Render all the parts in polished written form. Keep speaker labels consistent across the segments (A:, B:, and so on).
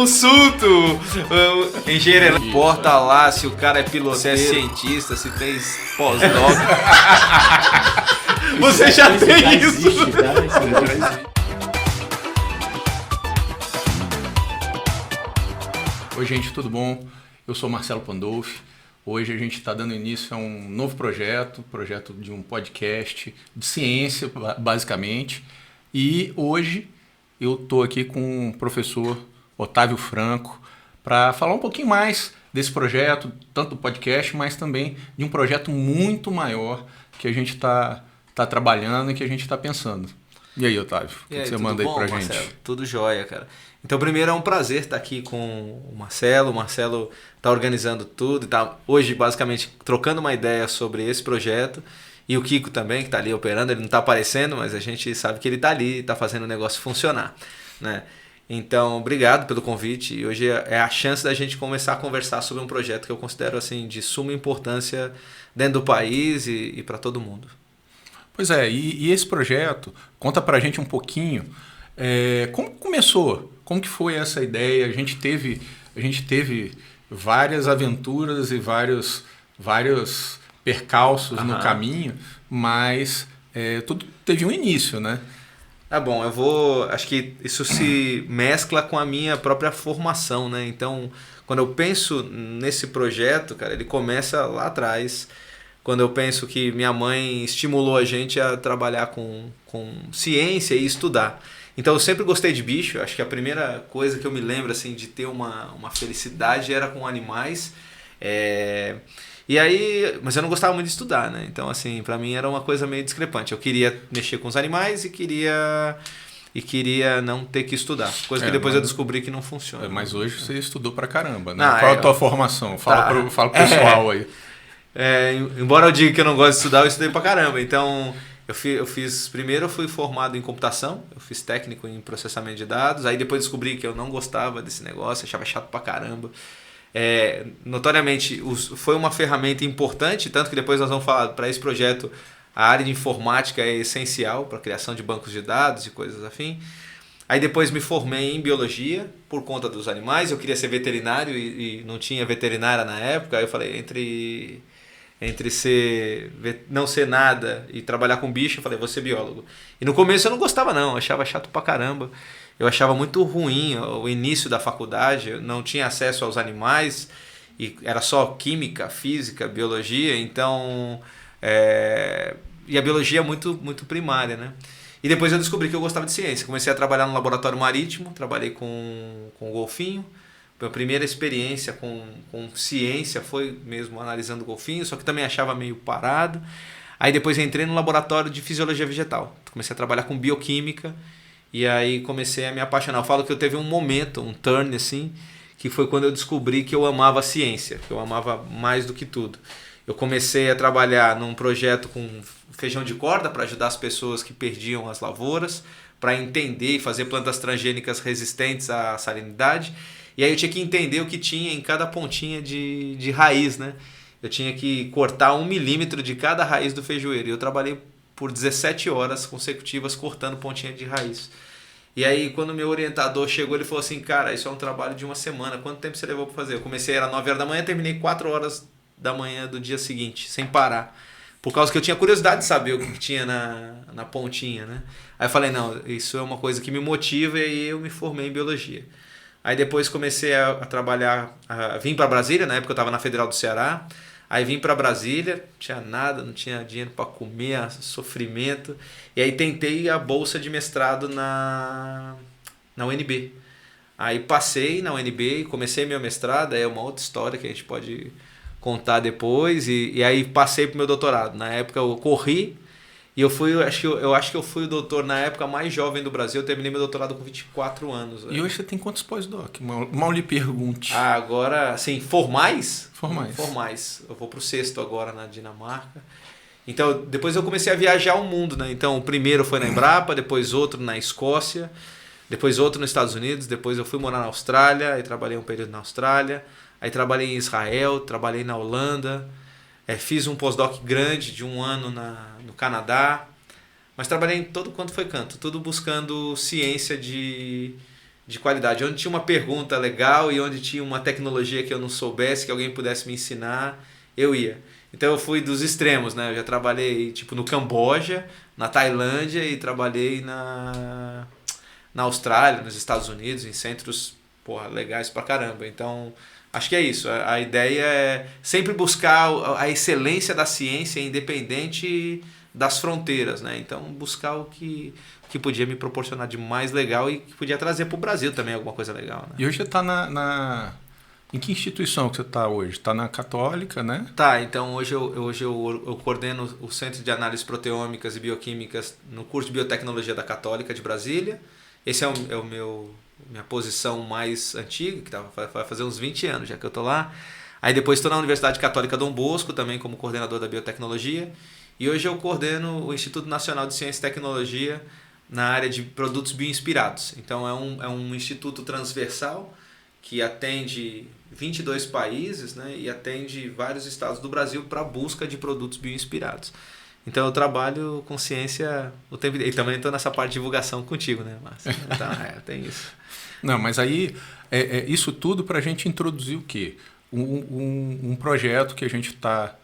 A: consulto o engenheiro. Não importa lá se o cara é piloto, se é cientista, se fez pós-doc. Você já tem isso.
B: Existe, tá? Isso já existe.
C: Oi, gente, tudo bom? Eu sou Marcelo Pandolfi. Hoje a gente está dando início a um novo projeto de um podcast de ciência, basicamente. E hoje eu estou aqui com o professor Otávio Franco para falar um pouquinho mais desse projeto, tanto do podcast, mas também de um projeto muito maior que a gente está trabalhando e que a gente está pensando. E aí, Otávio, o que você manda aí pra gente?
A: Marcelo? Tudo jóia, cara. Então, primeiro é um prazer estar aqui com o Marcelo. O Marcelo está organizando tudo, está hoje basicamente trocando uma ideia sobre esse projeto. E o Kiko também, que está ali operando, ele não está aparecendo, mas a gente sabe que ele está ali, está fazendo o negócio funcionar, né? Então, obrigado pelo convite. E hoje é a chance da gente começar a conversar sobre um projeto que eu considero assim de suma importância dentro do país e para todo mundo.
C: Pois é, e esse projeto, conta pra gente um pouquinho, como começou? Como que foi essa ideia? A gente teve várias aventuras e vários percalços no caminho, mas tudo teve um início, né?
A: Tá bom, acho que isso se mescla com a minha própria formação, né? Então, quando eu penso nesse projeto, cara, ele começa lá atrás, quando eu penso que minha mãe estimulou a gente a trabalhar com ciência e estudar. Então eu sempre gostei de bicho, acho que a primeira coisa que eu me lembro assim, de ter uma felicidade era com animais. E aí, mas eu não gostava muito de estudar, né? Então assim, pra mim era uma coisa meio discrepante. Eu queria mexer com os animais e queria não ter que estudar. Coisa que depois eu descobri que não funciona.
C: Mas hoje você estudou pra caramba, né?
A: Não,
C: qual é a tua formação? Fala pro pessoal aí.
A: Embora eu diga que eu não gosto de estudar, eu estudei pra caramba. Então, primeiro eu fui formado em computação, eu fiz técnico em processamento de dados, aí depois descobri que eu não gostava desse negócio, achava chato pra caramba. Notoriamente, foi uma ferramenta importante, tanto que depois nós vamos falar, para esse projeto, a área de informática é essencial para a criação de bancos de dados e coisas afim. Aí depois me formei em biologia por conta dos animais, eu queria ser veterinário e não tinha veterinária na época, aí eu falei, entre não ser nada e trabalhar com bicho, eu falei, vou ser biólogo. E no começo eu não gostava não, eu achava chato pra caramba. Eu achava muito ruim o início da faculdade, eu não tinha acesso aos animais, e era só química, física, biologia, então... E a biologia é muito, muito primária, né? E depois eu descobri que eu gostava de ciência. Comecei a trabalhar no laboratório marítimo, trabalhei com golfinho. Minha primeira experiência com ciência foi mesmo analisando golfinho, só que também achava meio parado. Aí depois entrei no laboratório de fisiologia vegetal. Comecei a trabalhar com bioquímica e aí comecei a me apaixonar. Eu falo que eu teve um momento, um turn assim, que foi quando eu descobri que eu amava a ciência, que eu amava mais do que tudo. Eu comecei a trabalhar num projeto com feijão de corda para ajudar as pessoas que perdiam as lavouras, para entender e fazer plantas transgênicas resistentes à salinidade. E aí eu tinha que entender o que tinha em cada pontinha de raiz, né? Eu tinha que cortar 1 milímetro de cada raiz do feijoeiro. E eu trabalhei por 17 horas consecutivas cortando pontinha de raiz. E aí quando o meu orientador chegou, ele falou assim, cara, isso é um trabalho de uma semana, quanto tempo você levou para fazer? Eu comecei, era 9 horas da manhã, terminei 4 horas da manhã do dia seguinte, sem parar. Por causa que eu tinha curiosidade de saber o que tinha na pontinha, né? Aí eu falei, não, isso é uma coisa que me motiva e aí eu me formei em biologia. Aí depois comecei a trabalhar, vim para Brasília, na época eu estava na Federal do Ceará. Aí vim para Brasília, não tinha nada, não tinha dinheiro para comer, sofrimento. E aí tentei a bolsa de mestrado na UNB. Aí passei na UNB e comecei meu mestrado, aí é uma outra história que a gente pode contar depois. E aí passei pro meu doutorado. Na época eu corri. E eu acho que eu fui o doutor na época mais jovem do Brasil. Eu terminei meu doutorado com 24 anos.
C: E hoje você tem quantos pós-doc? Mal lhe pergunte.
A: Agora, assim, formais?
C: Formais.
A: Eu vou pro 6º agora na Dinamarca. Então, depois eu comecei a viajar o mundo, né? Então, o primeiro foi na Embrapa, depois outro na Escócia, depois outro nos Estados Unidos, depois eu fui morar na Austrália, aí trabalhei um período na Austrália, aí trabalhei em Israel, trabalhei na Holanda, fiz um pós-doc grande de 1 ano no Canadá, mas trabalhei em todo quanto foi canto, tudo buscando ciência de de qualidade. Onde tinha uma pergunta legal e onde tinha uma tecnologia que eu não soubesse, que alguém pudesse me ensinar, eu ia. Então eu fui dos extremos, né? Eu já trabalhei tipo no Camboja, na Tailândia e trabalhei na Austrália, nos Estados Unidos, em centros, porra, legais pra caramba. Então, acho que é isso. A ideia é sempre buscar a excelência da ciência independente das fronteiras, né? Então, buscar o que podia me proporcionar de mais legal e que podia trazer para o Brasil também alguma coisa legal, né?
C: E hoje você está Em que instituição que você está hoje? Está na Católica, né?
A: Tá, então hoje eu coordeno o Centro de Análises Proteômicas e Bioquímicas no curso de Biotecnologia da Católica de Brasília. Esse é o minha posição mais antiga, que vai fazer uns 20 anos já que eu estou lá. Aí depois estou na Universidade Católica Dom Bosco, também como coordenador da biotecnologia. E hoje eu coordeno o Instituto Nacional de Ciência e Tecnologia na área de produtos bioinspirados. Então é um instituto transversal que atende 22 países, né, e atende vários estados do Brasil para a busca de produtos bioinspirados. Então eu trabalho com ciência o tempo inteiro. E também estou nessa parte de divulgação contigo, né, Márcio? Então, tem isso.
C: Não, mas aí isso tudo para a gente introduzir o quê? Um projeto que a gente está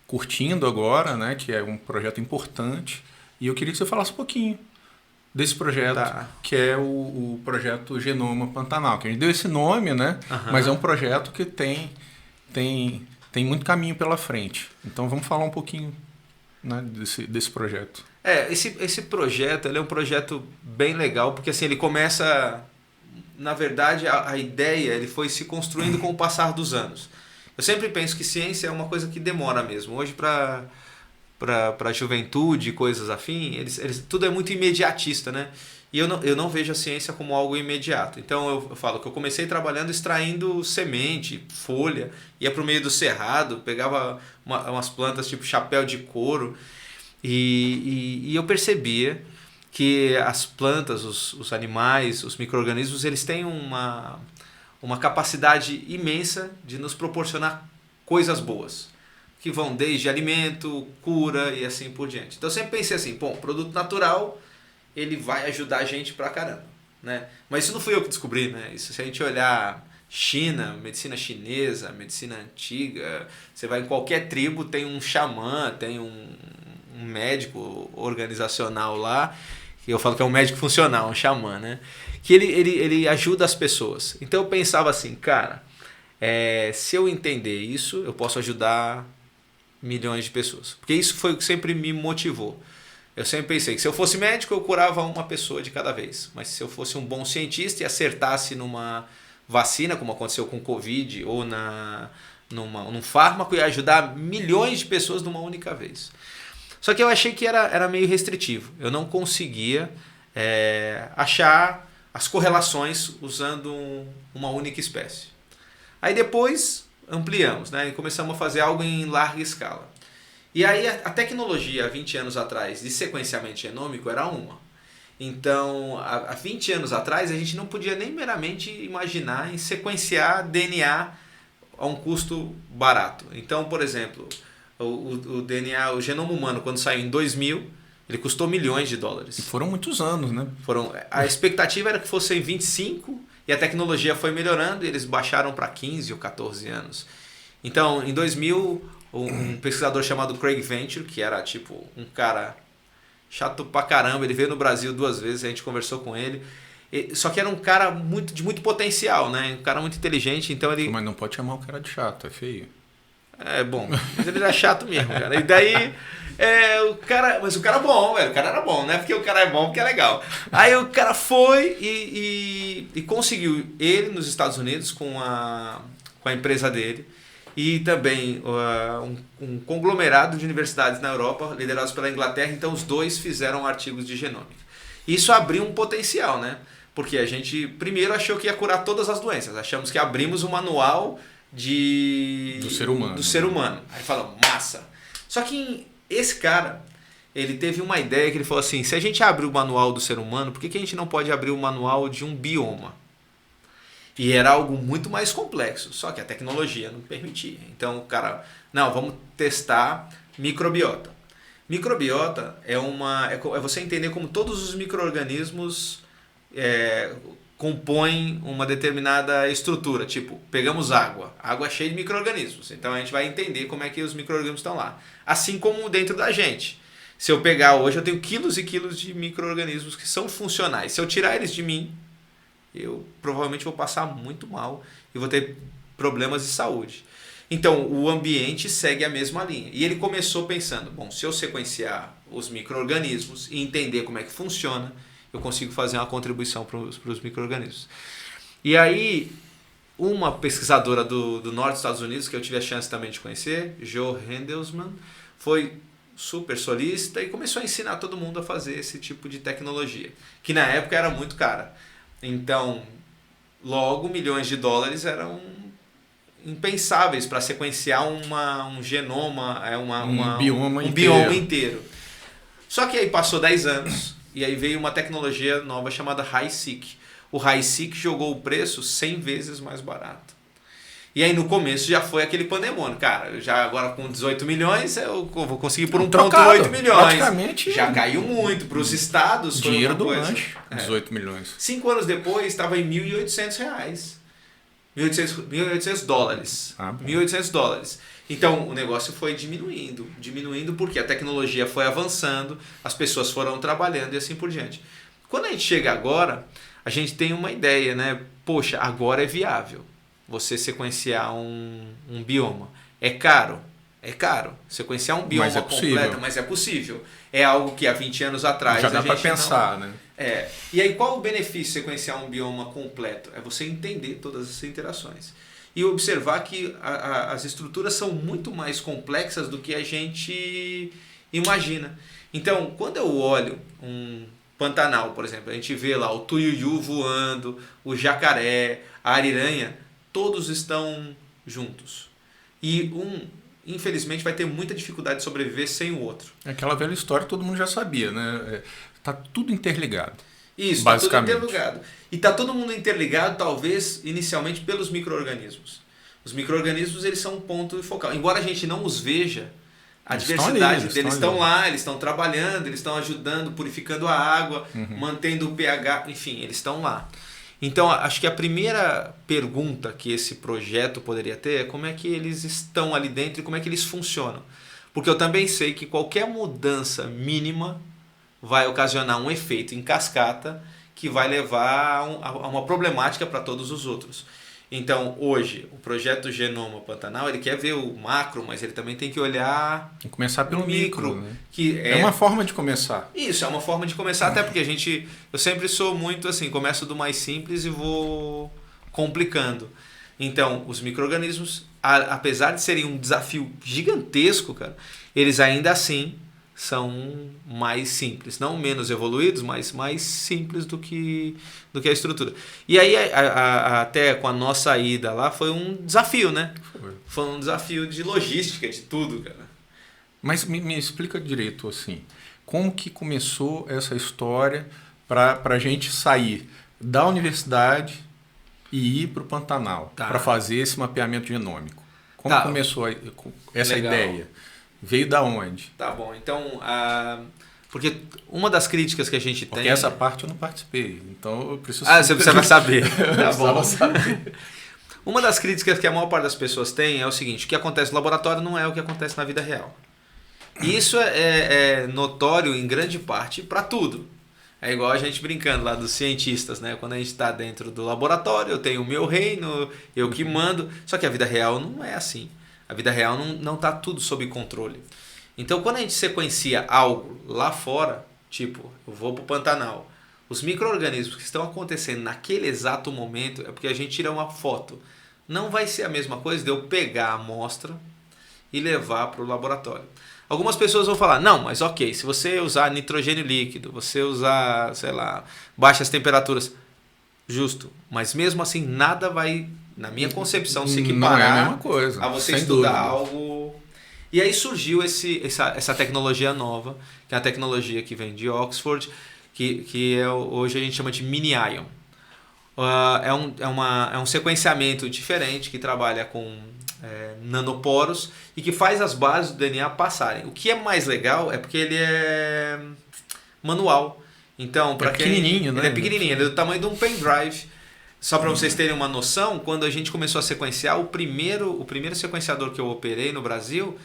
C: curtindo agora, né, que é um projeto importante. E eu queria que você falasse um pouquinho desse projeto, que é o projeto Genoma Pantanal, que a gente deu esse nome, né? Uhum. Mas é um projeto que tem muito caminho pela frente. Então vamos falar um pouquinho, né, desse projeto.
A: Esse projeto ele é um projeto bem legal, porque assim, ele começa, na verdade, a ideia ele foi se construindo com o passar dos anos. Eu sempre penso que ciência é uma coisa que demora mesmo. Hoje, para a juventude e coisas afim, tudo é muito imediatista, né? E eu não vejo a ciência como algo imediato. Então eu falo que eu comecei trabalhando extraindo semente, folha, ia para o meio do cerrado, pegava umas plantas tipo chapéu de couro e eu percebia que as plantas, os animais, os micro-organismos, eles têm uma capacidade imensa de nos proporcionar coisas boas, que vão desde alimento, cura e assim por diante. Então eu sempre pensei assim, produto natural, ele vai ajudar a gente pra caramba, né? Mas isso não fui eu que descobri, né? Isso, se a gente olhar China, medicina chinesa, medicina antiga, você vai em qualquer tribo, tem um xamã, tem um médico organizacional lá, que eu falo que é um médico funcional, um xamã, né? Que ele ajuda as pessoas. Então eu pensava assim, cara, se eu entender isso, eu posso ajudar milhões de pessoas. Porque isso foi o que sempre me motivou. Eu sempre pensei que se eu fosse médico, eu curava uma pessoa de cada vez. Mas se eu fosse um bom cientista e acertasse numa vacina, como aconteceu com o Covid, ou num fármaco, ia ajudar milhões de pessoas numa única vez. Só que eu achei que era meio restritivo. Eu não conseguia achar as correlações usando uma única espécie. Aí depois ampliamos, né, e começamos a fazer algo em larga escala. E aí a tecnologia há 20 anos atrás de sequenciamento genômico era uma. Então, há 20 anos atrás a gente não podia nem meramente imaginar em sequenciar DNA a um custo barato. Então, por exemplo, o DNA, o genoma humano, quando saiu em 2000, ele custou milhões de dólares.
C: E foram muitos anos, né?
A: A expectativa era que fossem 25, e a tecnologia foi melhorando e eles baixaram para 15 ou 14 anos. Então, em 2000, um pesquisador chamado Craig Venter, que era tipo um cara chato pra caramba, ele veio no Brasil 2 vezes, a gente conversou com ele. Só que era um cara de muito potencial, né? Um cara muito inteligente, então ele...
C: Mas não pode chamar o cara de chato, é feio.
A: Bom, mas ele era chato mesmo, cara. E daí... Mas o cara é bom, velho. O cara era bom, não é porque o cara é bom, porque é legal. Aí o cara foi e conseguiu, ele nos Estados Unidos com a empresa dele, e também um conglomerado de universidades na Europa, liderados pela Inglaterra. Então os dois fizeram artigos de genômica. Isso abriu um potencial, né? Porque a gente primeiro achou que ia curar todas as doenças. Achamos que abrimos o manual do ser humano. Aí falamos, massa. Só que esse cara, ele teve uma ideia que ele falou assim, se a gente abrir o manual do ser humano, por que a gente não pode abrir o manual de um bioma? E era algo muito mais complexo, só que a tecnologia não permitia. Então o cara, não, vamos testar microbiota. Microbiota é você entender como todos os micro-organismos compõem uma determinada estrutura. Tipo, pegamos água. Água é cheia de micro-organismos. Então a gente vai entender como é que os micro-organismos estão lá. Assim como dentro da gente. Se eu pegar hoje, eu tenho quilos e quilos de micro-organismos que são funcionais. Se eu tirar eles de mim, eu provavelmente vou passar muito mal e vou ter problemas de saúde. Então, o ambiente segue a mesma linha. E ele começou pensando, bom, se eu sequenciar os micro-organismos e entender como é que funciona, eu consigo fazer uma contribuição para os micro-organismos. E aí, uma pesquisadora do norte dos Estados Unidos, que eu tive a chance também de conhecer, Jo Hendelsman, foi super solícita e começou a ensinar todo mundo a fazer esse tipo de tecnologia, que na época era muito cara. Então, logo milhões de dólares eram impensáveis para sequenciar um genoma,
C: um bioma
A: inteiro. Só que aí passou 10 anos e aí veio uma tecnologia nova chamada HiSeq. O HiSeq jogou o preço 100 vezes mais barato. E aí no começo já foi aquele pandemônio. Cara, já agora com 18 milhões eu vou conseguir por 1,8 milhões.
C: Praticamente.
A: Já caiu muito. Para os estados foi
C: dinheiro
A: uma coisa.
C: Do lanche, 18 milhões.
A: 5 anos depois estava em R$1.800. 1.800 dólares. $1.800. Então o negócio foi diminuindo porque a tecnologia foi avançando, as pessoas foram trabalhando e assim por diante. Quando a gente chega agora, a gente tem uma ideia, né? Poxa, agora é viável você sequenciar um bioma. É caro? É caro. Sequenciar um bioma completo, mas é possível. É algo que há 20 anos atrás
C: já dá para pensar, né?
A: E aí qual o benefício de sequenciar um bioma completo? É você entender todas essas interações. E observar que as estruturas são muito mais complexas do que a gente imagina. Então, quando eu olho um Pantanal, por exemplo, a gente vê lá o tuiuiu voando, o jacaré, a ariranha, todos estão juntos. E infelizmente, vai ter muita dificuldade de sobreviver sem o outro.
C: Aquela velha história todo mundo já sabia, né? Tá tudo interligado.
A: Isso, tá tudo interligado. E tá todo mundo interligado, talvez, inicialmente, pelos micro-organismos. Os micro-organismos, eles são um ponto focal. Embora a gente não os veja, a diversidade deles estão lá, eles estão trabalhando, eles estão ajudando, purificando a água, mantendo o pH, enfim, eles estão lá. Então, acho que a primeira pergunta que esse projeto poderia ter é como é que eles estão ali dentro e como é que eles funcionam. Porque eu também sei que qualquer mudança mínima vai ocasionar um efeito em cascata que vai levar a uma problemática para todos os outros. Então, hoje, o projeto Genoma Pantanal, ele quer ver o macro, mas ele também tem que olhar...
C: E começar pelo micro, né?
A: Que
C: é uma forma de começar.
A: Isso, é uma forma de começar, até porque eu sempre sou muito assim, começo do mais simples e vou complicando. Então, os micro-organismos, apesar de serem um desafio gigantesco, cara, eles ainda assim são mais simples, não menos evoluídos, mas mais simples do que a estrutura. E aí, até com a nossa ida lá, foi um desafio, né? Foi um desafio de logística, de tudo, cara.
C: Mas me explica direito, assim, como que começou essa história para a gente sair da universidade e ir para o Pantanal, para fazer esse mapeamento genômico? Como começou essa ideia? Veio da onde?
A: Tá bom, então, porque uma das críticas que a gente tem...
C: Porque essa parte eu não participei, então eu preciso...
A: Você vai saber. Tá bom.
C: Saber.
A: Uma das críticas que a maior parte das pessoas tem é o seguinte, o que acontece no laboratório não é o que acontece na vida real. E isso é notório em grande parte para tudo. É igual a gente brincando lá dos cientistas, né? Quando a gente está dentro do laboratório, eu tenho o meu reino, eu que mando, só que a vida real não é assim. A vida real não está tudo sob controle. Então, quando a gente sequencia algo lá fora, tipo, eu vou para o Pantanal, os micro-organismos que estão acontecendo naquele exato momento é porque a gente tira uma foto. Não vai ser a mesma coisa de eu pegar a amostra e levar para o laboratório. Algumas pessoas vão falar, não, mas ok, se você usar nitrogênio líquido, você usar, sei lá, baixas temperaturas, justo, mas mesmo assim nada vai... Na minha concepção, se equiparar
C: não é a mesma coisa,
A: a você estudar algo... E aí surgiu essa tecnologia nova, que é a tecnologia que vem de Oxford, que hoje a gente chama de mini-ion. É um sequenciamento diferente que trabalha com nanoporos e que faz as bases do DNA passarem. O que é mais legal é porque ele é manual. Então, para quem...
C: pequenininho, né?
A: Ele é pequenininho, ele é do tamanho de um pendrive. Só para vocês terem uma noção, quando a gente começou a sequenciar, o primeiro sequenciador que eu operei no Brasil,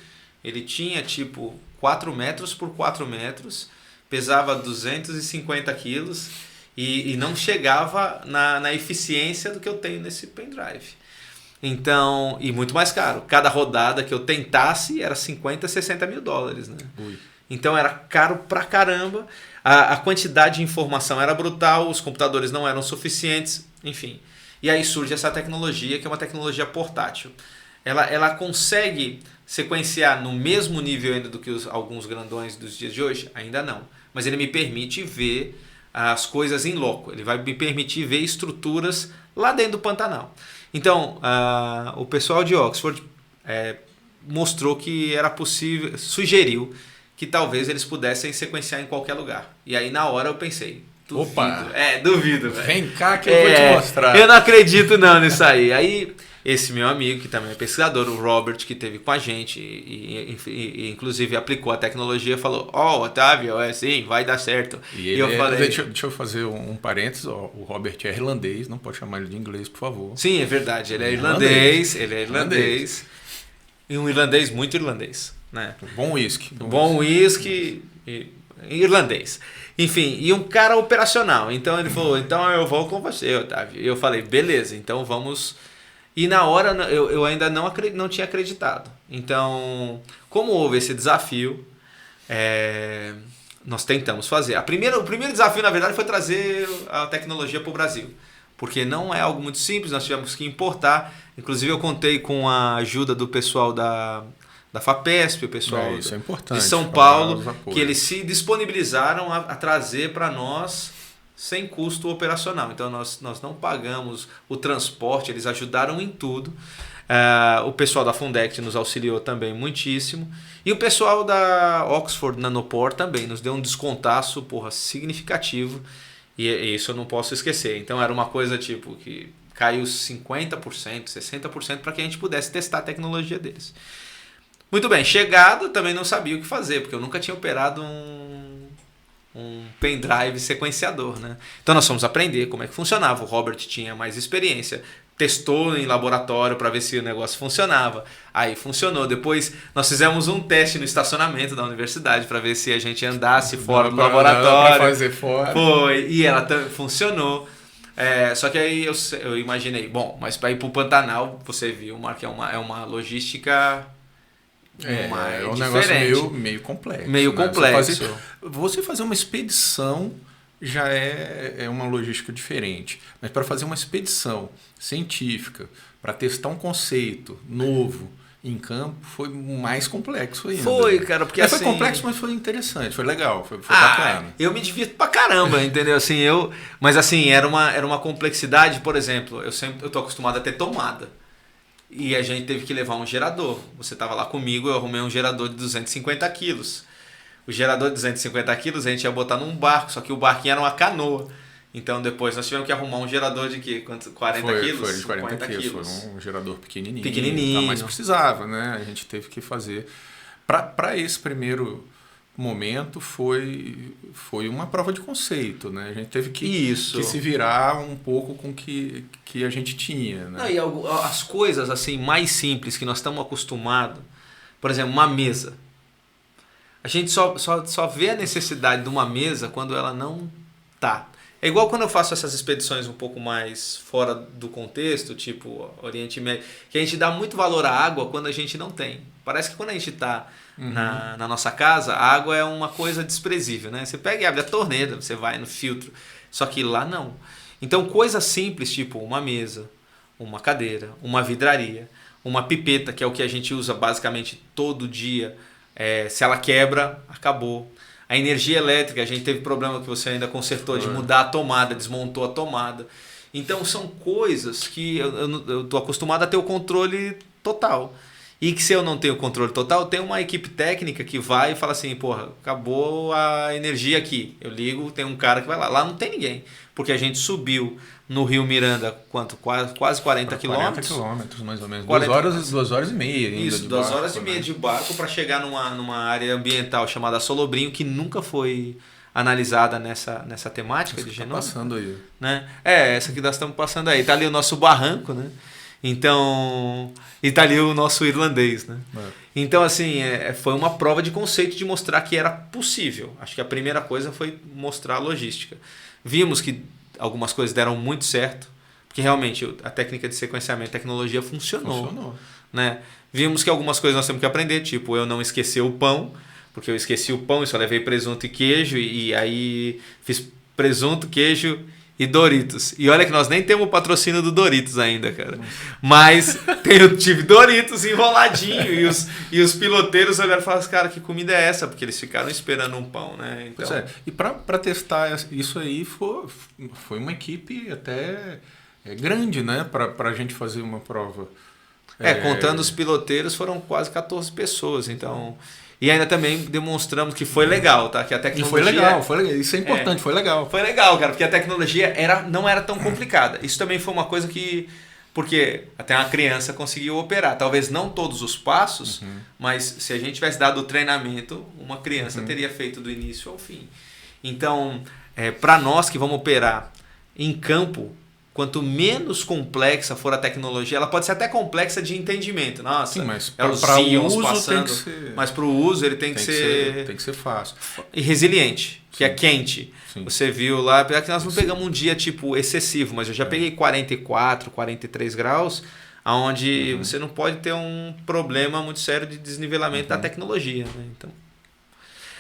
A: ele tinha tipo 4 metros por 4 metros, pesava 250 quilos e não chegava na eficiência do que eu tenho nesse pendrive. Então, e muito mais caro. Cada rodada que eu tentasse era 50, 60 mil dólares, né?
C: Ui.
A: Então era caro pra caramba, a quantidade de informação era brutal, os computadores não eram suficientes, enfim. E aí surge essa tecnologia, que é uma tecnologia portátil. Ela consegue sequenciar no mesmo nível ainda do que alguns grandões dos dias de hoje? Ainda não. Mas ele me permite ver as coisas em loco. Ele vai me permitir ver estruturas lá dentro do Pantanal. Então, o pessoal de Oxford mostrou que era possível, sugeriu que talvez eles pudessem sequenciar em qualquer lugar. E aí na hora eu pensei, duvido.
C: Opa!
A: Duvido, velho.
C: Vem cá que eu vou te mostrar.
A: Eu não acredito não nisso aí. Aí esse meu amigo, que também é pesquisador, o Robert, que esteve com a gente e inclusive aplicou a tecnologia, falou, Otávio, sim, vai dar certo.
C: E eu falei... Deixa eu fazer um parênteses, o Robert é irlandês, não pode chamar ele de inglês, por favor.
A: Sim, é verdade, ele é irlandês. E um irlandês muito irlandês, né?
C: Bom whisky.
A: Bom whisky irlandês. Enfim, e um cara operacional. Então ele falou, então eu vou com você, Otávio. E eu falei, beleza, então vamos... E na hora eu ainda não tinha acreditado. Então, como houve esse desafio, nós tentamos fazer. O primeiro desafio, na verdade, foi trazer a tecnologia para o Brasil. Porque não é algo muito simples, nós tivemos que importar. Inclusive eu contei com a ajuda do pessoal da FAPESP, o pessoal
C: isso é importante,
A: de São Paulo, que eles se disponibilizaram a trazer para nós sem custo operacional. Então nós não pagamos o transporte, eles ajudaram em tudo. O pessoal da Fundect nos auxiliou também muitíssimo. E o pessoal da Oxford Nanopore também nos deu um descontaço significativo. E isso eu não posso esquecer. Então era uma coisa tipo que caiu 50%, 60% para que a gente pudesse testar a tecnologia deles. Muito bem, chegado, também não sabia o que fazer, porque eu nunca tinha operado um pendrive sequenciador, né? Então nós fomos aprender como é que funcionava. O Robert tinha mais experiência, testou em laboratório para ver se o negócio funcionava. Aí funcionou. Depois nós fizemos um teste no estacionamento da universidade para ver se a gente andasse fora do laboratório.
C: Para fazer fora.
A: Foi, e ela funcionou. Só que aí eu imaginei, bom, mas para ir para o Pantanal, você viu, Mark, é uma logística...
C: um negócio meio complexo.
A: Meio complexo.
C: Você fazer uma expedição já é uma logística diferente. Mas para fazer uma expedição científica, para testar um conceito novo em campo, foi mais complexo ainda.
A: Foi, cara, porque assim...
C: Foi complexo, mas foi interessante, foi legal, foi bacana.
A: Eu me divirto pra caramba, entendeu? Assim, mas assim, era uma complexidade, por exemplo, eu tô acostumado a ter tomada. E a gente teve que levar um gerador. Você estava lá comigo, eu arrumei um gerador de 250 quilos. O gerador de 250 quilos a gente ia botar num barco, só que o barquinho era uma canoa. Então depois nós tivemos que arrumar um gerador de quê? 40 quilos?
C: Foi de 40 quilos. Foi um gerador pequenininho.
A: Pequenininho.
C: Mas precisava, né? A gente teve que fazer. Para esse primeiro momento foi uma prova de conceito, né? A gente teve que se virar um pouco com o que a gente tinha, né?
A: Não, e as coisas assim mais simples que nós estamos acostumados, por exemplo, uma mesa. A gente só vê a necessidade de uma mesa quando ela não tá. É igual quando eu faço essas expedições um pouco mais fora do contexto, tipo Oriente Médio, que a gente dá muito valor à água quando a gente não tem. Parece que quando a gente está na nossa casa, a água é uma coisa desprezível, né? Você pega e abre a torneira, você vai no filtro. Só que lá não. Então coisas simples, tipo uma mesa, uma cadeira, uma vidraria, uma pipeta, que é o que a gente usa basicamente todo dia. Se ela quebra, acabou. A energia elétrica, a gente teve problema que você ainda consertou de mudar a tomada, desmontou a tomada. Então são coisas que eu estou acostumado a ter o controle total. E que se eu não tenho o controle total, tem uma equipe técnica que vai e fala assim, porra, acabou a energia aqui. Eu ligo, tem um cara que vai lá. Lá não tem ninguém, porque a gente subiu no Rio Miranda, quase 40 quilômetros.
C: 40 quilômetros, mais ou menos. 2 horas e meia ainda.
A: Isso, 2 horas e meia de barco para chegar numa área ambiental chamada Solobrinho, que nunca foi analisada nessa temática de genoma.
C: Passando aí.
A: Né? Essa que nós estamos passando aí. Tá ali o nosso barranco, né? Então, e tá ali o nosso irlandês, né? Então, assim, foi uma prova de conceito de mostrar que era possível. Acho que a primeira coisa foi mostrar a logística. Vimos que algumas coisas deram muito certo, porque realmente a técnica de sequenciamento, a tecnologia funcionou. Né? Vimos que algumas coisas nós temos que aprender, tipo eu não esquecer o pão, porque eu esqueci o pão e só levei presunto e queijo, e aí fiz presunto, queijo e Doritos. E olha que nós nem temos o patrocínio do Doritos ainda, cara. Mas eu tive Doritos enroladinho e os piloteiros olharam e falaram, cara, que comida é essa? Porque eles ficaram esperando um pão, né? Então...
C: Pois é. E para testar isso aí foi uma equipe até grande, né? Para a gente fazer uma prova.
A: Contando os piloteiros foram quase 14 pessoas, então... E ainda também demonstramos que foi legal, tá? Que a tecnologia...
C: Foi legal. Isso é importante, foi legal.
A: Foi legal, cara, porque a tecnologia não era tão complicada. Isso também foi uma coisa que... Porque até uma criança conseguiu operar. Talvez não todos os passos, mas se a gente tivesse dado o treinamento, uma criança teria feito do início ao fim. Então, para nós que vamos operar em campo, quanto menos complexa for a tecnologia, ela pode ser até complexa de entendimento. Nossa,
C: sim, mas
A: para os uso passando, mas para o uso ele tem que
C: ser fácil.
A: E resiliente, que é quente.
C: Sim.
A: Você viu lá, apesar que nós não pegamos um dia tipo excessivo, mas eu já peguei 44, 43 graus, onde você não pode ter um problema muito sério de desnivelamento da tecnologia. Né? Então...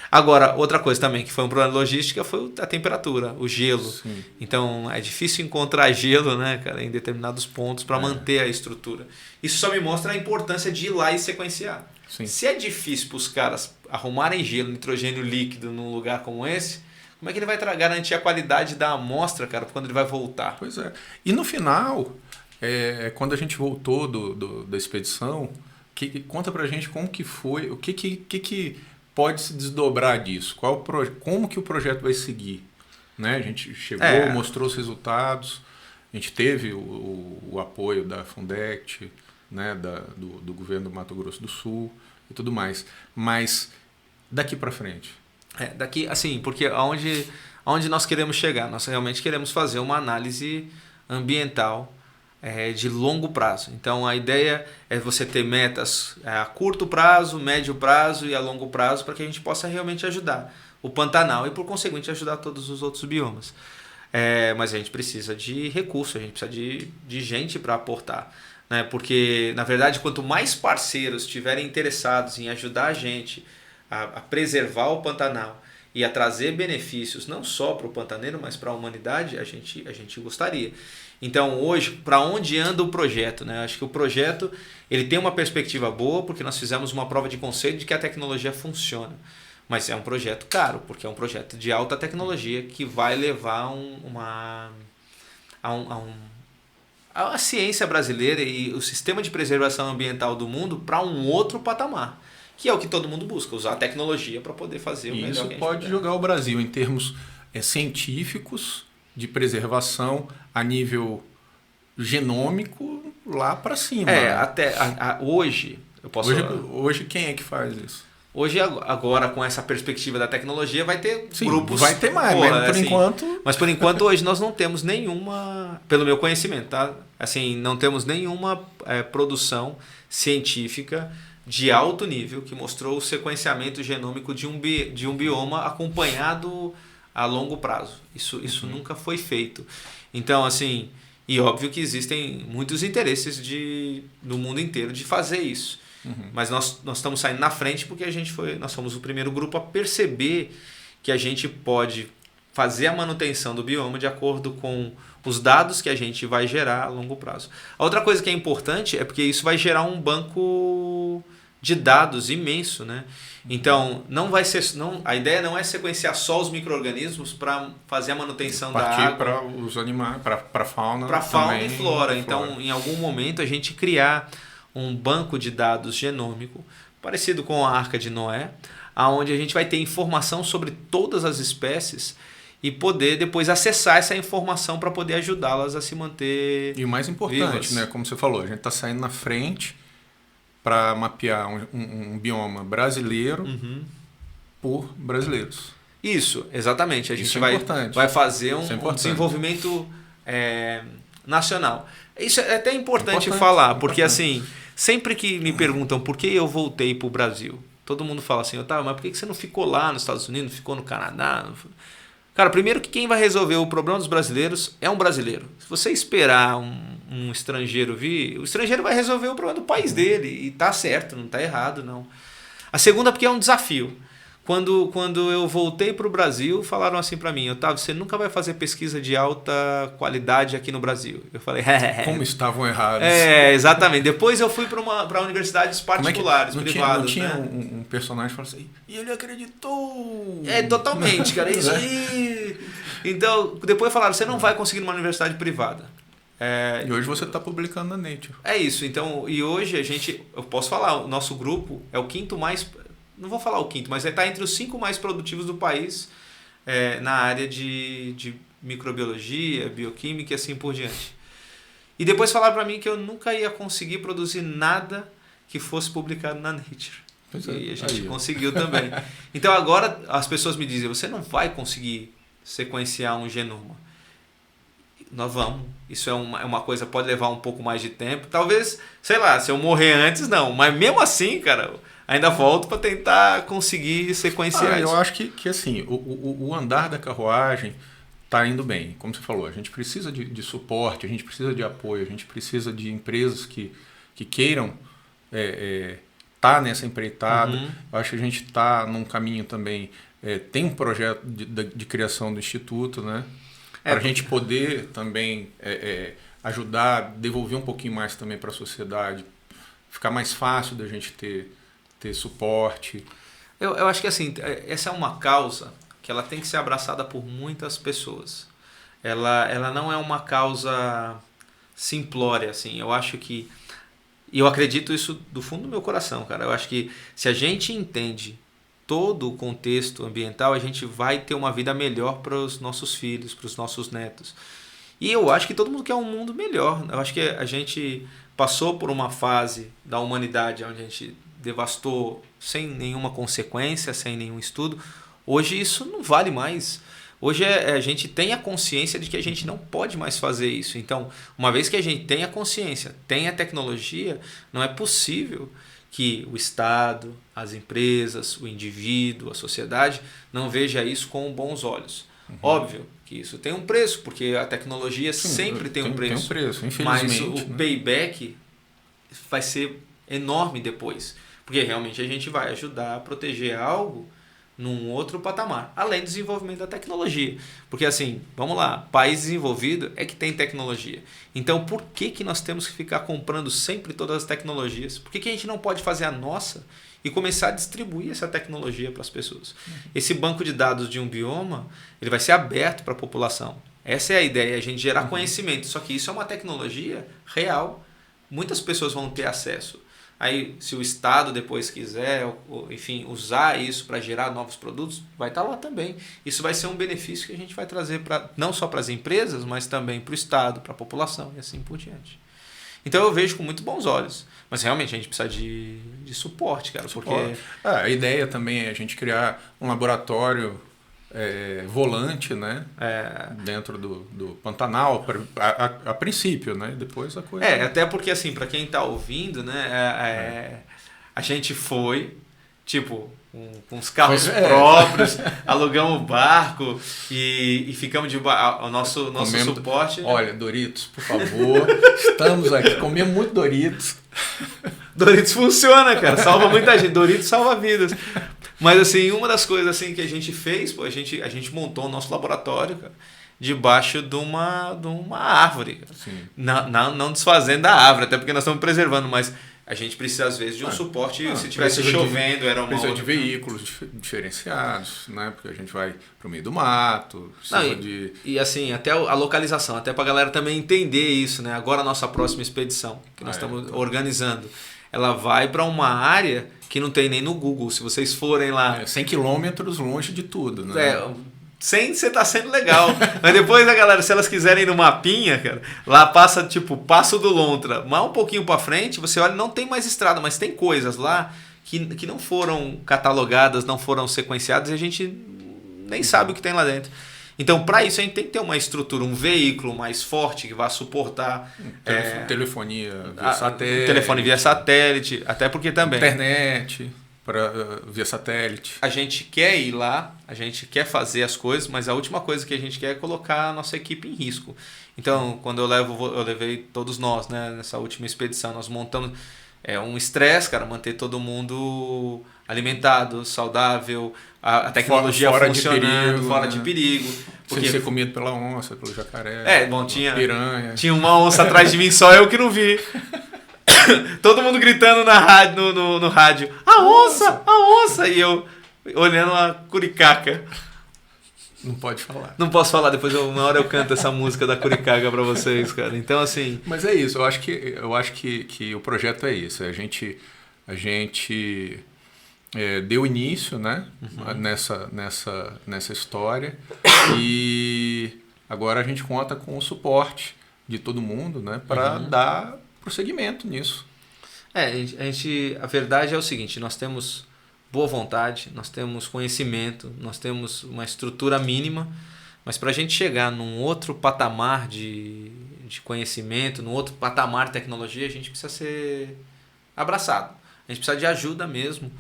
A: Agora, outra coisa também que foi um problema de logística foi a temperatura, o gelo.
C: Sim.
A: Então, é difícil encontrar gelo, né, cara, em determinados pontos para manter a estrutura. Isso só me mostra a importância de ir lá e sequenciar.
C: Sim.
A: Se é difícil para os caras arrumarem gelo, nitrogênio líquido num lugar como esse, como é que ele vai garantir a qualidade da amostra, cara, quando ele vai voltar?
C: Pois é. E no final, quando a gente voltou da expedição, conta pra gente como que foi, o que pode se desdobrar disso? Como que o projeto vai seguir? Né? A gente chegou, mostrou os resultados, a gente teve o apoio da Fundect, né? do governo do Mato Grosso do Sul e tudo mais. Mas daqui para frente?
A: Daqui, assim, porque aonde nós queremos chegar? Nós realmente queremos fazer uma análise ambiental de longo prazo. Então a ideia é você ter metas a curto prazo, médio prazo e a longo prazo para que a gente possa realmente ajudar o Pantanal e por conseguinte ajudar todos os outros biomas. Mas a gente precisa de recursos, a gente precisa de gente para aportar. Né? Porque na verdade quanto mais parceiros estiverem interessados em ajudar a gente a preservar o Pantanal e a trazer benefícios não só para o pantaneiro, mas para a humanidade, a gente gostaria. Então hoje, para onde anda o projeto? Né? Acho que o projeto ele tem uma perspectiva boa, porque nós fizemos uma prova de conceito de que a tecnologia funciona. Mas é um projeto caro, porque é um projeto de alta tecnologia que vai levar a ciência brasileira e o sistema de preservação ambiental do mundo para um outro patamar. Que é o que todo mundo busca, usar a tecnologia para poder fazer o melhor que a gente
C: Isso pode jogar o Brasil em termos científicos, de preservação a nível genômico lá para cima.
A: Até hoje eu posso...
C: Hoje quem é que faz isso?
A: Hoje, agora, com essa perspectiva da tecnologia, vai ter grupos...
C: Vai ter mais,
A: mas por enquanto hoje nós não temos nenhuma, pelo meu conhecimento, tá? Assim, não temos nenhuma produção científica de alto nível que mostrou o sequenciamento genômico de um bioma acompanhado a longo prazo. Isso nunca foi feito. Então, assim, e óbvio que existem muitos interesses do mundo inteiro de fazer isso. Mas nós estamos saindo na frente porque nós somos o primeiro grupo a perceber que a gente pode fazer a manutenção do bioma de acordo com os dados que a gente vai gerar a longo prazo. A outra coisa que é importante é porque isso vai gerar um banco de dados imenso, né? Então, a ideia não é sequenciar só os micro-organismos para fazer a manutenção da água.
C: Para os animais, para a fauna.
A: Para fauna e flora. Então, em algum momento, a gente criar um banco de dados genômico, parecido com a Arca de Noé, onde a gente vai ter informação sobre todas as espécies e poder depois acessar essa informação para poder ajudá-las a se manter
C: E o mais importante,
A: vivas.
C: Né, como você falou, a gente está saindo na frente para mapear um bioma brasileiro por brasileiros.
A: Isso, exatamente. A gente
C: Isso é
A: vai,
C: importante.
A: vai fazer
C: Isso é
A: um
C: importante.
A: desenvolvimento nacional. Isso é até importante
C: Importante,
A: falar, porque
C: importante.
A: assim, sempre que me perguntam por que eu voltei para o Brasil, todo mundo fala assim, Otávio, mas por que você não ficou lá nos Estados Unidos, não ficou no Canadá? Cara, primeiro que quem vai resolver o problema dos brasileiros é um brasileiro. Se você esperar um estrangeiro vir, o estrangeiro vai resolver o problema do país dele. E tá certo, não tá errado, não. A segunda porque é um desafio. Quando eu voltei para o Brasil, falaram assim para mim, Otávio, você nunca vai fazer pesquisa de alta qualidade aqui no Brasil. Eu falei,
C: Como estavam errados.
A: Exatamente. Depois eu fui para universidades particulares, privadas.
C: Não tinha
A: né?
C: um personagem que falou assim, e ele acreditou.
A: Totalmente, cara. Isso aí. Então, depois falaram, você não vai conseguir numa universidade privada.
C: E hoje você está publicando na Nature.
A: É isso. Então, e hoje eu posso falar, o nosso grupo é o quinto mais... Não vou falar o quinto, mas está entre os 5 mais produtivos do país na área de microbiologia, bioquímica e assim por diante. E depois falaram para mim que eu nunca ia conseguir produzir nada que fosse publicado na Nature. E a gente conseguiu também. Então agora as pessoas me dizem, você não vai conseguir sequenciar um genoma. Nós vamos. Isso é uma coisa, pode levar um pouco mais de tempo. Talvez, sei lá, se eu morrer antes, não. Mas mesmo assim, cara... Ainda volto para tentar conseguir sequenciar isso.
C: Eu acho que assim, o andar da carruagem está indo bem. Como você falou, a gente precisa de suporte, a gente precisa de apoio, a gente precisa de empresas que queiram tá nessa empreitada. Eu acho que a gente está num caminho também. Tem um projeto de criação do Instituto, né? Para a gente poder também ajudar, devolver um pouquinho mais também para a sociedade, ficar mais fácil da gente ter suporte.
A: Eu acho que assim, essa é uma causa que ela tem que ser abraçada por muitas pessoas. Ela não é uma causa simplória, assim. Eu acho que... E eu acredito isso do fundo do meu coração, cara. Eu acho que se a gente entende todo o contexto ambiental, a gente vai ter uma vida melhor para os nossos filhos, para os nossos netos. E eu acho que todo mundo quer um mundo melhor. Eu acho que a gente passou por uma fase da humanidade onde a gente devastou sem nenhuma consequência, sem nenhum estudo. Hoje isso não vale mais. Hoje a gente tem a consciência de que a gente não pode mais fazer isso. Então, uma vez que a gente tem a consciência, tem a tecnologia, não é possível que o Estado, as empresas, o indivíduo, a sociedade não veja isso com bons olhos. Óbvio que isso tem um preço, porque a tecnologia sempre tem um preço.
C: Tem um preço, infelizmente.
A: Mas o payback vai ser enorme depois. Porque realmente a gente vai ajudar a proteger algo num outro patamar, além do desenvolvimento da tecnologia. Porque assim, vamos lá, país desenvolvido é que tem tecnologia. Então por que nós temos que ficar comprando sempre todas as tecnologias? Por que a gente não pode fazer a nossa e começar a distribuir essa tecnologia para as pessoas? Esse banco de dados de um bioma, ele vai ser aberto para a população. Essa é a ideia, a gente gerar conhecimento. Só que isso é uma tecnologia real. Muitas pessoas vão ter acesso. Aí, se o Estado depois quiser, enfim, usar isso para gerar novos produtos, vai estar lá também. Isso vai ser um benefício que a gente vai trazer não só para as empresas, mas também para o Estado, para a população e assim por diante. Então eu vejo com muito bons olhos. Mas realmente a gente precisa de suporte, cara. Porque...
C: A ideia também é a gente criar um laboratório volante, né? Dentro do Pantanal, a princípio, né? Depois a coisa...
A: até porque assim, para quem está ouvindo, né? A gente foi, tipo, com os carros próprios, alugamos o barco e ficamos o nosso suporte...
C: Olha, Doritos, por favor, estamos aqui, comemos muito Doritos.
A: Doritos funciona, cara, salva muita gente, Doritos salva vidas. Mas assim, uma das coisas assim que a gente fez, a gente montou o nosso laboratório, cara, debaixo de uma árvore. Não desfazendo a árvore, até porque nós estamos preservando, mas a gente precisa às vezes de um suporte, se tivesse chovendo,
C: precisa de veículos diferenciados, né? Porque a gente vai para o meio do mato,
A: e assim, até a localização, até para a galera também entender isso, né? Agora a nossa próxima expedição, que nós estamos organizando, ela vai para uma área que não tem nem no Google. Se vocês forem lá...
C: 100 quilômetros longe de tudo, né?
A: 100 você tá sendo legal. Mas depois a galera, se elas quiserem ir no mapinha, cara, lá passa tipo Passo do Lontra. Mas um pouquinho para frente, você olha, não tem mais estrada, mas tem coisas lá que não foram catalogadas, não foram sequenciadas e a gente nem sabe o que tem lá dentro. Então, para isso, a gente tem que ter uma estrutura, um veículo mais forte que vá suportar...
C: telefonia via satélite.
A: Telefone via satélite, até porque também...
C: Internet via satélite.
A: A gente quer ir lá, a gente quer fazer as coisas, mas a última coisa que a gente quer é colocar a nossa equipe em risco. Então, quando eu levei todos nós, né, nessa última expedição, nós montamos... um estresse, cara, manter todo mundo alimentado, saudável, a tecnologia
C: fora
A: funcionando,
C: de perigo,
A: fora
C: né?
A: de perigo.
C: Porque... Sem ser comido pela onça, pelo jacaré, piranha.
A: Tinha uma onça atrás de mim, só eu que não vi. Todo mundo gritando na rádio, no rádio, a onça! E eu olhando a curicaca.
C: Não pode falar.
A: Não posso falar, depois uma hora eu canto essa música da curicaca pra vocês, cara. Então, assim...
C: Mas é isso, eu acho que o projeto é isso. A gente deu início, né, nessa história, e agora a gente conta com o suporte de todo mundo, né, para dar prosseguimento nisso.
A: A verdade é o seguinte, nós temos boa vontade, nós temos conhecimento, nós temos uma estrutura mínima, mas para a gente chegar num outro patamar de conhecimento, num outro patamar de tecnologia, a gente precisa ser abraçado. A gente precisa de ajuda mesmo.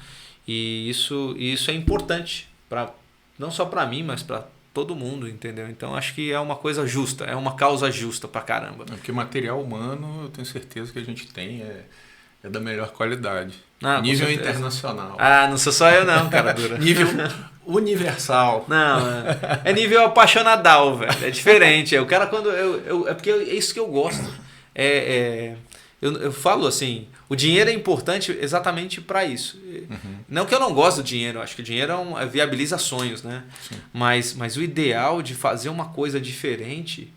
A: E isso é importante, não só para mim, mas para todo mundo, entendeu? Então acho que é uma coisa justa, é uma causa justa pra caramba.
C: Porque material humano, eu tenho certeza que a gente tem, é da melhor qualidade. Nível internacional.
A: Não sou só eu não, cara dura.
C: Nível universal.
A: Não, é nível apaixonadal, velho. É diferente. O cara quando é porque é isso que eu gosto. Eu falo assim, o dinheiro é importante exatamente para isso. Não que eu não gosto do dinheiro, acho que o dinheiro viabiliza sonhos, né? Mas o ideal de fazer uma coisa diferente,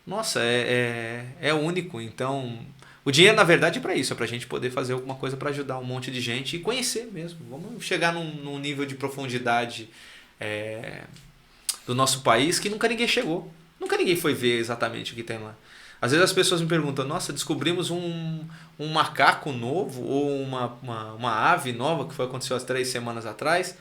A: nossa, é único. Então, o dinheiro na verdade é para isso, é para a gente poder fazer alguma coisa para ajudar um monte de gente e conhecer mesmo. Vamos chegar num nível de profundidade do nosso país que nunca ninguém chegou. Nunca ninguém foi ver exatamente o que tem lá. Às vezes as pessoas me perguntam, nossa, descobrimos um macaco novo ou uma ave nova que aconteceu há 3 semanas atrás.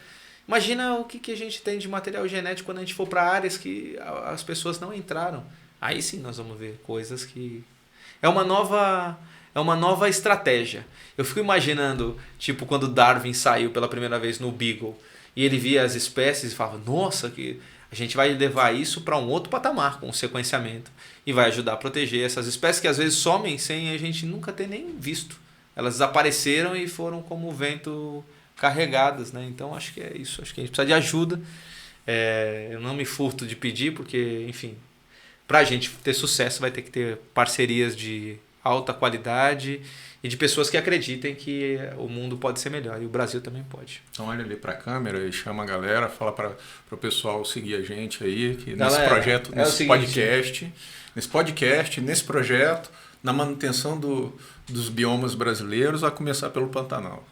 A: Imagina o que a gente tem de material genético quando a gente for para áreas que as pessoas não entraram. Aí sim nós vamos ver coisas que... É uma nova estratégia. Eu fico imaginando, tipo, quando Darwin saiu pela primeira vez no Beagle e ele via as espécies e falava, nossa, que... A gente vai levar isso para um outro patamar com o sequenciamento e vai ajudar a proteger essas espécies que às vezes somem sem a gente nunca ter nem visto. Elas desapareceram e foram como o vento carregadas, né? Então acho que é isso. Acho que a gente precisa de ajuda. Eu não me furto de pedir porque, enfim, para a gente ter sucesso vai ter que ter parcerias de alta qualidade e de pessoas que acreditem que o mundo pode ser melhor e o Brasil também pode.
C: Então olha ali para a câmera e chama a galera, fala para o pessoal seguir a gente aí, que
A: galera,
C: nesse projeto, nesse podcast, nesse projeto, na manutenção dos biomas brasileiros, a começar pelo Pantanal.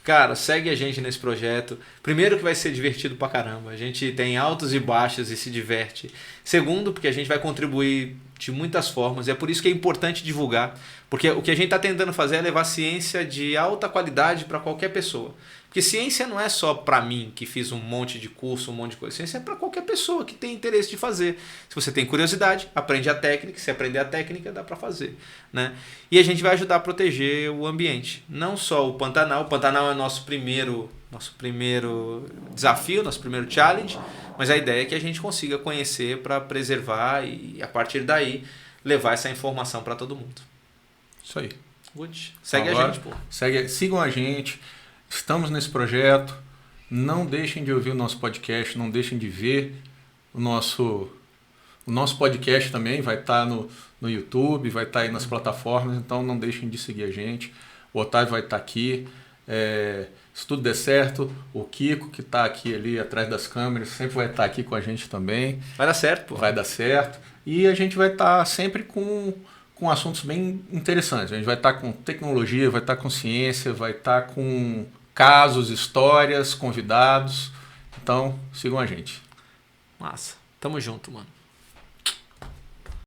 A: Cara, segue a gente nesse projeto. Primeiro que vai ser divertido pra caramba. A gente tem altos e baixos e se diverte. Segundo, porque a gente vai contribuir de muitas formas. E é por isso que é importante divulgar. Porque o que a gente está tentando fazer é levar ciência de alta qualidade para qualquer pessoa. Porque ciência não é só para mim, que fiz um monte de curso, um monte de coisa. Ciência é para qualquer pessoa que tem interesse de fazer. Se você tem curiosidade, aprende a técnica. Se aprender a técnica, dá para fazer, né? E a gente vai ajudar a proteger o ambiente. Não só o Pantanal. O Pantanal é nosso primeiro desafio, nosso primeiro challenge. Mas a ideia é que a gente consiga conhecer para preservar e, a partir daí, levar essa informação para todo mundo.
C: Isso aí.
A: Good. Segue a gente, pô.
C: Sigam a gente. Estamos nesse projeto. Não deixem de ouvir o nosso podcast. Não deixem de ver o nosso podcast também. Vai estar no YouTube, vai estar aí nas plataformas. Então não deixem de seguir a gente. O Otávio vai estar aqui. Se tudo der certo, o Kiko, que está aqui ali atrás das câmeras, sempre vai estar aqui com a gente também.
A: Vai dar certo, pô.
C: Vai dar certo. E a gente vai estar sempre com assuntos bem interessantes. A gente vai estar com tecnologia, vai estar com ciência, vai estar com casos, histórias, convidados. Então, sigam a gente.
A: Massa. Tamo junto, mano.